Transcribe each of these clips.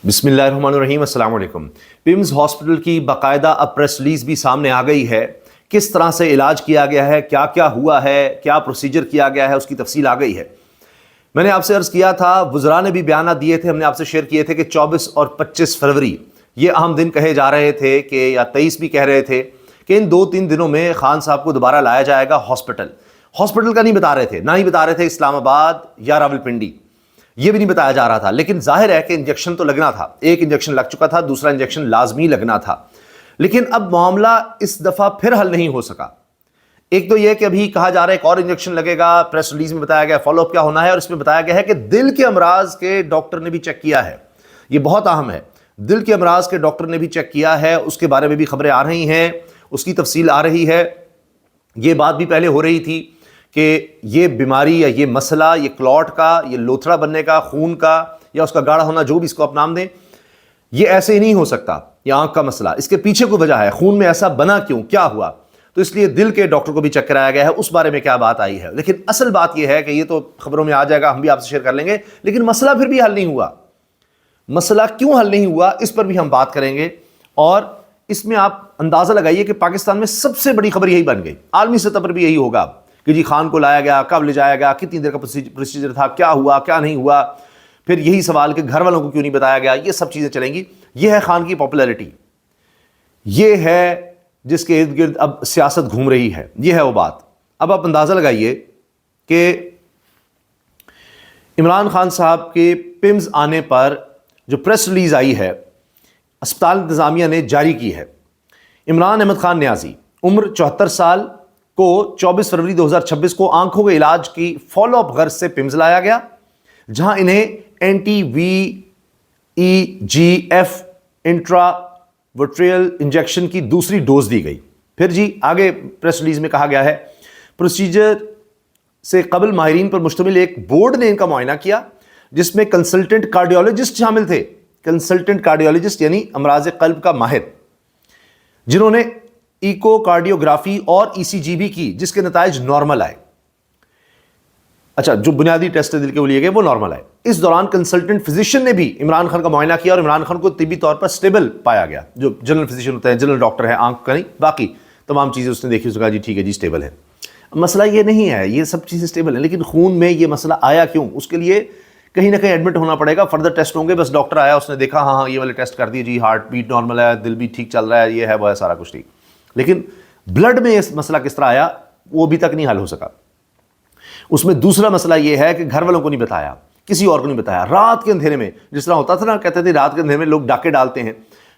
بسم اللہ الرحمن الرحیم، السلام علیکم۔ پیمز ہاسپٹل کی باقاعدہ اب پریس ریلیز بھی سامنے آ گئی ہے۔ کس طرح سے علاج کیا گیا ہے، کیا کیا ہوا ہے، کیا پروسیجر کیا گیا ہے، اس کی تفصیل آ گئی ہے۔ میں نے آپ سے عرض کیا تھا، وزراء نے بھی بیانات دیے تھے، ہم نے آپ سے شیئر کیے تھے کہ 24 اور 25 فروری یہ اہم دن کہے جا رہے تھے، کہ یا 23 بھی کہہ رہے تھے کہ ان 2-3 دنوں میں خان صاحب کو دوبارہ لایا جائے گا ہاسپٹل کا نہیں بتا رہے تھے، نہ ہی بتا رہے تھے اسلام آباد یا راولپنڈی، یہ بھی نہیں بتایا جا رہا تھا، لیکن ظاہر ہے کہ انجیکشن تو لگنا تھا۔ ایک انجیکشن لگ چکا تھا، دوسرا انجیکشن لازمی لگنا تھا، لیکن اب معاملہ اس دفعہ پھر حل نہیں ہو سکا۔ ایک تو یہ کہ ابھی کہا جا رہا ہے ایک اور انجیکشن لگے گا، پریس ریلیز میں بتایا گیا فالو اپ کیا ہونا ہے، اور اس میں بتایا گیا ہے کہ دل کے امراض کے ڈاکٹر نے بھی چیک کیا ہے۔ یہ بہت اہم ہے، دل کے امراض کے ڈاکٹر نے بھی چیک کیا ہے، اس کے بارے میں بھی خبریں آ رہی ہیں، اس کی تفصیل آ رہی ہے۔ یہ بات بھی پہلے ہو رہی تھی کہ یہ بیماری یا یہ مسئلہ، یہ کلاٹ کا، یہ لوتھڑا بننے کا، خون کا یا اس کا گاڑھا ہونا، جو بھی اس کو آپ نام دیں، یہ ایسے ہی نہیں ہو سکتا۔ یہ آنکھ کا مسئلہ، اس کے پیچھے کوئی وجہ ہے، خون میں ایسا بنا کیوں، کیا ہوا، تو اس لیے دل کے ڈاکٹر کو بھی چیک کرایا گیا ہے، اس بارے میں کیا بات آئی ہے۔ لیکن اصل بات یہ ہے کہ یہ تو خبروں میں آ جائے گا، ہم بھی آپ سے شیئر کر لیں گے، لیکن مسئلہ پھر بھی حل نہیں ہوا۔ مسئلہ کیوں حل نہیں ہوا، اس پر بھی ہم بات کریں گے، اور اس میں آپ اندازہ لگائیے کہ پاکستان میں سب سے بڑی خبر یہی بن گئی، عالمی سطح پر بھی یہی ہوگا اب، کہ جی خان کو لایا گیا، کب لے جایا گیا، کتنی دیر کا پروسیجر تھا، کیا ہوا کیا نہیں ہوا، پھر یہی سوال کہ گھر والوں کو کیوں نہیں بتایا گیا، یہ سب چیزیں چلیں گی۔ یہ ہے خان کی پاپولیرٹی، یہ ہے جس کے ارد گرد اب سیاست گھوم رہی ہے، یہ ہے وہ بات۔ اب آپ اندازہ لگائیے کہ عمران خان صاحب کے پیمز آنے پر جو پریس ریلیز آئی ہے، اسپتال انتظامیہ نے جاری کی ہے۔ عمران احمد خان نیازی، عمر 74 سال، کو 24 فروری 2026 کو آنکھوں کے علاج کی فالو اپ غرض سے پیمز لایا گیا، جہاں انہیں اینٹی VEGF انٹرا وٹریل انجیکشن کی دوسری ڈوز دی گئی۔ پھر جی آگے پریس ریلیز میں کہا گیا ہے، پروسیجر سے قبل ماہرین پر مشتمل ایک بورڈ نے ان کا معائنہ کیا، جس میں کنسلٹنٹ کارڈیولوجسٹ شامل تھے، کنسلٹنٹ کارڈیولوجسٹ یعنی امراض قلب کا ماہر، جنہوں نے ایکو کارڈیوگرافی اور ECG بھی کی، جس کے نتائج نارمل آئے۔ اچھا، جو بنیادی ٹیسٹ دل کے وہ لیے گئے وہ نارمل آئے۔ اس دوران کنسلٹنٹ فزیشین نے بھی عمران خان کا معائنہ کیا، اور عمران خان کو طبی طور پر سٹیبل پایا گیا۔ جو جنرل فزیشین ہوتے ہیں، جنرل ڈاکٹر ہے، آنکھ کا نہیں، باقی تمام چیزیں اس نے دیکھی، اس نے کہا جی ٹھیک ہے جی سٹیبل ہے۔ مسئلہ یہ نہیں ہے، یہ سب چیزیں سٹیبل ہیں، لیکن خون میں یہ مسئلہ آیا کیوں، اس کے لیے کہیں نہ کہیں ایڈمٹ ہونا پڑے گا، فردر ٹیسٹ ہوں گے۔ بس ڈاکٹر آیا، اس نے دیکھا ہاں یہ والے ٹیسٹ کر دیے جی، ہارٹ بیٹ نارمل ہے، دل بھی ٹھیک چل رہا ہے، یہ ہے وہ ہے، سارا کچھ ٹھیک، لیکن بلڈ میں اس مسئلہ کس طرح آیا وہ ابھی تک نہیں حل ہو سکا۔ اس میں دوسرا مسئلہ یہ ہے کہ گھر والوں کو نہیں بتایا، کسی اور کو نہیں بتایا، رات کے اندھیرے میں، جس طرح ہوتا تھا نا، کہتے تھے رات کے اندھیرے میں لوگ ڈاکے ڈالتے ہیں،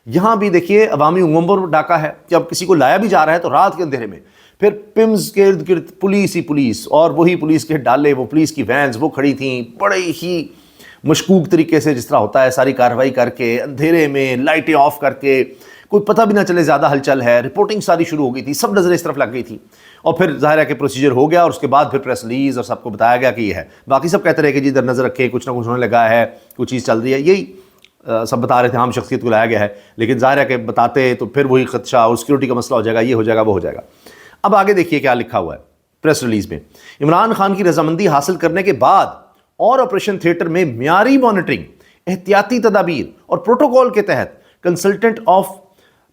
یہاں بھی دیکھیے عوامی عموم پر ڈاکہ ہے کہ اب کسی کو لایا بھی جا رہا ہے تو رات کے اندھیرے میں، پھر پیمز کے ارد گرد پولیس ہی پولیس، اور وہی پولیس کے ڈالے، وہ پولیس کی وینز وہ کھڑی تھیں بڑے ہی مشکوک طریقے سے، جس طرح ہوتا ہے ساری کارروائی کر کے، اندھیرے میں لائٹیں آف کر کے، کوئی پتہ بھی نہ چلے زیادہ ہلچل ہے، رپورٹنگ ساری شروع ہو گئی تھی، سب نظریں اس طرف لگ گئی تھی، اور پھر ظاہر ہے کہ پروسیجر ہو گیا، اور اس کے بعد پھر پریس ریلیز اور سب کو بتایا گیا کہ یہ ہے۔ باقی سب کہتے رہے کہ جی ادھر نظر رکھے، کچھ نہ کچھ ہونے لگا ہے، کوئی چیز چل رہی ہے، یہی سب بتا رہے تھے، عام شخصیت کو لایا گیا ہے، لیکن ظاہر ہے کہ بتاتے تو پھر وہی خدشہ اور سیکورٹی کا مسئلہ ہو جائے گا، یہ ہو جائے گا وہ ہو جائے گا۔ اب آگے دیکھیے کیا لکھا ہوا ہے پریس ریلیز میں۔ عمران خان کی رضامندی حاصل کرنے کے بعد اور آپریشن تھیٹر میں معیاری مانیٹرنگ، احتیاطی تدابیر اور پروٹوکول کے تحت کنسلٹنٹ آف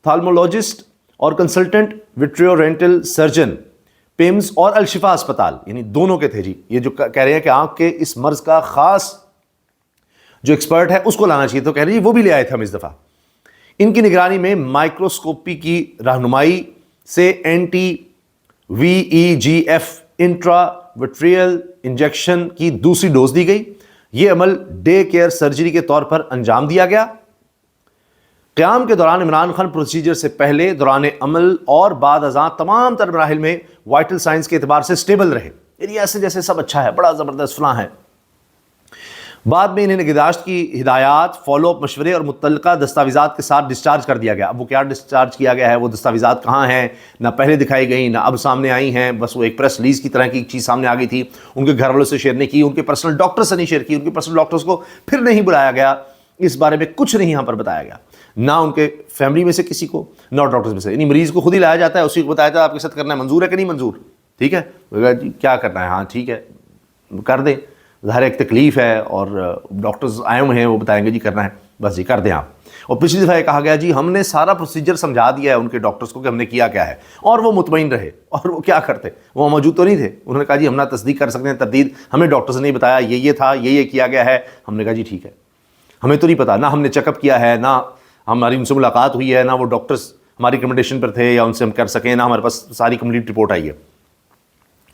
تھالمولوجسٹ اور کنسلٹنٹ وٹریورینٹل سرجن پیمز اور الشفا اسپتال، یعنی دونوں کے تھے جی، یہ جو کہہ رہے ہیں کہ آنکھ کے اس مرض کا خاص جو ایکسپرٹ ہے اس کو لانا چاہیے، تو کہہ رہے ہیں وہ بھی لے آئے تھے ہم اس دفعہ۔ ان کی نگرانی میں مائکروسکوپی کی رہنمائی سے اینٹی VEGF انٹرا وٹریل انجیکشن کی دوسری ڈوز دی گئی۔ یہ عمل ڈے کیئر سرجری کے طور پر انجام دیا گیا۔ قیام کے دوران عمران خان پروسیجر سے پہلے، دوران عمل اور بعد ازاں تمام تر مراحل میں وائٹل سائنس کے اعتبار سے سٹیبل رہے، یعنی ایسے جیسے سب اچھا ہے، بڑا زبردست فلاں ہے۔ بعد میں انہیں نگہداشت کی ہدایات، فالو اپ مشورے اور متعلقہ دستاویزات کے ساتھ ڈسچارج کر دیا گیا۔ اب وہ کیا ڈسچارج کیا گیا ہے، وہ دستاویزات کہاں ہیں، نہ پہلے دکھائی گئی نہ اب سامنے آئی ہیں، بس وہ ایک پریس ریلیز کی طرح کی چیز سامنے آ گئی تھی، ان کے گھر والوں سے شیئر نہیں کی، ان کے پرسنل ڈاکٹر سے نہیں شیئر کی، ان کے پرسنل ڈاکٹرز کو پھر نہیں بلایا گیا، اس بارے میں کچھ نہیں یہاں پر بتایا گیا، نہ ان کے فیملی میں سے کسی کو، نہ ڈاکٹرز میں سے، یعنی مریض کو خود ہی لایا جاتا ہے، اسی کو بتایا جاتا ہے آپ کے ساتھ کرنا ہے، منظور ہے کہ نہیں منظور، ٹھیک ہے جی کیا کرنا ہے، ہاں ٹھیک ہے کر دیں، ظاہر ایک تکلیف ہے اور ڈاکٹرز آئے ہوئے ہیں وہ بتائیں گے جی کرنا ہے۔ بس جی کر دیں آپ. اور پچھلی دفعہ یہ کہا گیا جی ہم نے سارا پروسیجر سمجھا دیا ہے ان کے ڈاکٹرز کو کہ ہم نے کیا کیا ہے, اور وہ مطمئن رہے. اور وہ کیا کرتے, وہ موجود تو نہیں تھے, انہوں نے کہا جی ہم نہ تصدیق کر سکتے ہیں, تردید ہمیں ڈاکٹرز نے نہیں بتایا, یہ تھا, یہ کیا گیا ہے. ہم نے کہا جی ٹھیک ہے, ہمیں تو نہیں پتا, نہ ہم نے چیک اپ کیا ہے, نہ ہماری ان سے ملاقات ہوئی ہے, نہ وہ ڈاکٹرز ہماری ریکمنڈیشن پر تھے یا ان سے ہم کر سکیں, نہ ہمارے پاس ساری کمپلیٹ رپورٹ آئی ہے.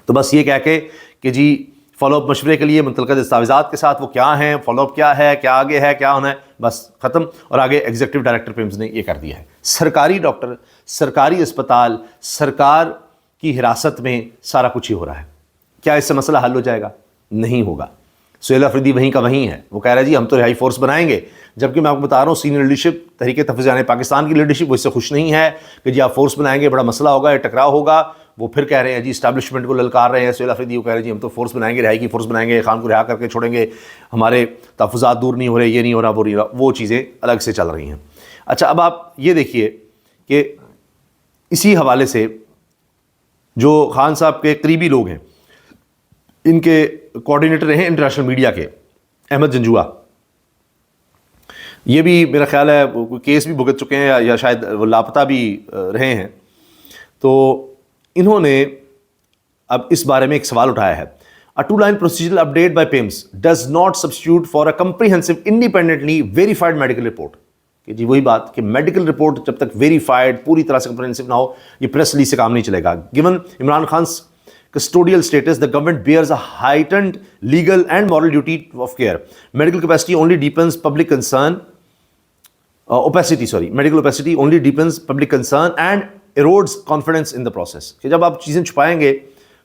تو بس یہ کہہ کے کہ جی فالو اپ مشورے کے لیے متعلقہ دستاویزات کے ساتھ وہ کیا ہیں, فالو اپ کیا ہے, کیا آگے ہے, کیا ہونا ہے, بس ختم. اور آگے ایگزیکٹو ڈائریکٹر پیمز نے یہ کر دیا ہے. سرکاری ڈاکٹر, سرکاری اسپتال, سرکار کی حراست میں سارا کچھ ہی ہو رہا ہے. کیا اس سے مسئلہ حل ہو جائے گا؟ نہیں ہوگا. سہیل افریدی وہیں کا وہیں ہے, وہ کہہ رہا ہے جی ہم تو رہائی فورس بنائیں گے, جبکہ میں آپ کو بتا رہا ہوں سینئر لیڈرشپ تحریک تحفظ پاکستان کی لیڈرشپ وہ اس سے خوش نہیں ہے کہ جی آپ فورس بنائیں گے, بڑا مسئلہ ہوگا, یہ ٹکراؤ ہوگا. وہ پھر کہہ رہے ہیں جی اسٹیبلشمنٹ کو للکار رہے ہیں. سہیل افریدی وہ کہہ رہے ہیں جی ہم تو فورس بنائیں گے, رہائی کی فورس بنائیں گے, خان کو رہا کر کے چھوڑیں گے, ہمارے تحفظات دور نہیں ہو رہے, یہ نہیں ہو رہا, وہ نہیں ہو رہا, وہ چیزیں الگ سے چل رہی ہیں. اچھا اب آپ یہ دیکھیے کہ اسی حوالے سے جو خان صاحب کے قریبی لوگ ہیں, ان کے کوآرڈینیٹر ہیں انٹرنیشنل میڈیا کے, احمد جنجوعہ, یہ بھی میرا خیال ہے کیس بھی بھگت چکے ہیں یا شاید وہ لاپتہ بھی رہے ہیں. تو انہوں نے اب اس بارے میں ایک سوال اٹھایا ہے. A two-line procedural update by PIMS does not substitute for a comprehensive independently verified medical report. کہ جی وہی بات کہ میڈیکل رپورٹ جب تک ویریفائڈ پوری طرح سے کمپریہنسو نہ ہو, یہ پریس ریلیز سے کام نہیں چلے گا. Given Imran Khan's custodial status, the government bears a heightened legal and moral duty of care. Medical capacity only deepens public concern. Medical opacity only deepens public concern and erodes confidence in the process. کہ جب آپ چیزیں چھپائیں گے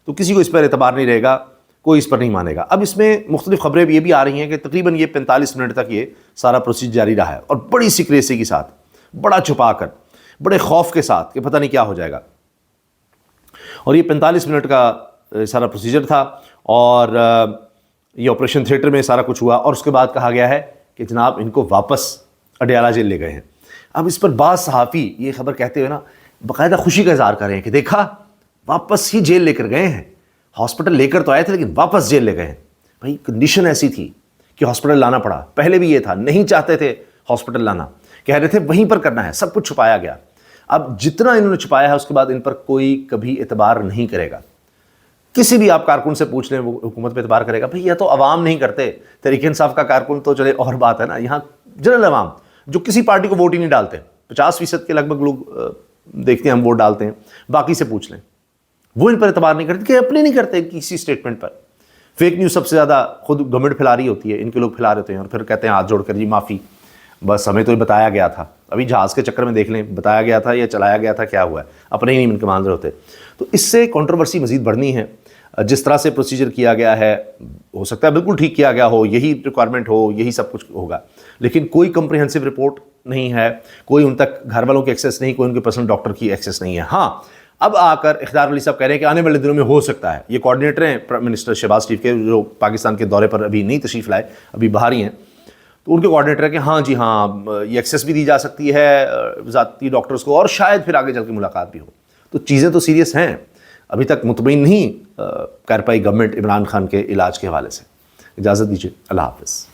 تو کسی کو اس پر اعتبار نہیں رہے گا, کوئی اس پر نہیں مانے گا. اب اس میں مختلف خبریں یہ بھی آ رہی ہیں کہ تقریباً یہ 45 منٹ تک یہ سارا پروسیجر جاری رہا ہے, اور بڑی سیکریسی کے ساتھ, بڑا چھپا کر, بڑے خوف کے ساتھ کہ پتہ نہیں کیا ہو جائے گا. اور یہ 45 منٹ کا سارا پروسیجر تھا, اور یہ آپریشن تھیٹر میں سارا کچھ ہوا, اور اس کے بعد کہا گیا ہے کہ جناب ان کو واپس اڈیالہ جیل لے گئے ہیں. اب اس پر بعض صحافی یہ خبر کہتے ہوئے نا باقاعدہ خوشی کا اظہار کر رہے ہیں کہ دیکھا واپس ہی جیل لے کر گئے ہیں, ہاسپٹل لے کر تو آئے تھے لیکن واپس جیل لے گئے ہیں. بھائی کنڈیشن ایسی تھی کہ ہاسپٹل لانا پڑا, پہلے بھی یہ تھا, نہیں چاہتے تھے ہاسپٹل لانا, کہہ رہے تھے وہیں پر کرنا ہے, سب کچھ چھپایا گیا. اب جتنا انہوں نے چھپایا ہے اس کے بعد ان پر کوئی کبھی اعتبار نہیں کرے گا. کسی بھی آپ کارکن سے پوچھ لیں وہ حکومت پہ اعتبار کرے گا. بھائی یہ تو عوام نہیں کرتے, تحریک انصاف کا کارکن تو چلے اور بات ہے نا, یہاں جنرل عوام جو کسی پارٹی کو ووٹ ہی نہیں ڈالتے, 50% کے لگ بھگ لوگ دیکھتے ہیں ہم ووٹ ڈالتے ہیں, باقی سے پوچھ لیں, وہ ان پر اعتبار نہیں کرتے, کہ اپنے نہیں کرتے کسی اسٹیٹمنٹ پر. فیک نیوز سب سے زیادہ خود گورنمنٹ پھیلا رہی ہوتی ہے, ان کے لوگ پھیلا رہے ہوتے ہیں, اور پھر کہتے ہیں ہاتھ جوڑ کر جی معافی, بس ہمیں تو یہ بتایا گیا تھا. ابھی جہاز کے چکر میں دیکھ لیں, بتایا گیا تھا یا چلایا گیا تھا, کیا ہوا ہے, اپنے ہی نہیں من کے مان رہے ہوتے. تو اس سے کنٹروورسی مزید بڑھنی ہے. جس طرح سے پروسیجر کیا گیا ہے ہو سکتا ہے بالکل ٹھیک کیا گیا ہو, یہی ریکوائرمنٹ ہو, یہی سب کچھ ہوگا, لیکن کوئی کمپریہنسو رپورٹ نہیں ہے, کوئی ان تک گھر والوں کی ایکسیس نہیں, کوئی ان کے پرسنل ڈاکٹر کی ایکسیس نہیں ہے. ہاں اب آ کر اقتدار علی صاحب کہہ رہے ہیں کہ آنے والے دنوں میں ہو سکتا ہے. یہ کوآرڈینیٹر ہیں پرائم منسٹر شہباز شریف کے, جو پاکستان کے دورے پر ابھی نہیں تشریف لائے, ابھی باہر ہی ہیں. تو ان کے کوآرڈینیٹر ہے کہ ہاں جی ہاں یہ ایکسیس بھی دی جا سکتی ہے ذاتی ڈاکٹرز کو, اور شاید پھر آگے چل کے ملاقات بھی ہو. تو چیزیں تو سیریس ہیں, ابھی تک مطمئن نہیں کر پائی گورنمنٹ عمران خان کے علاج کے حوالے سے. اجازت دیجیے, اللہ حافظ.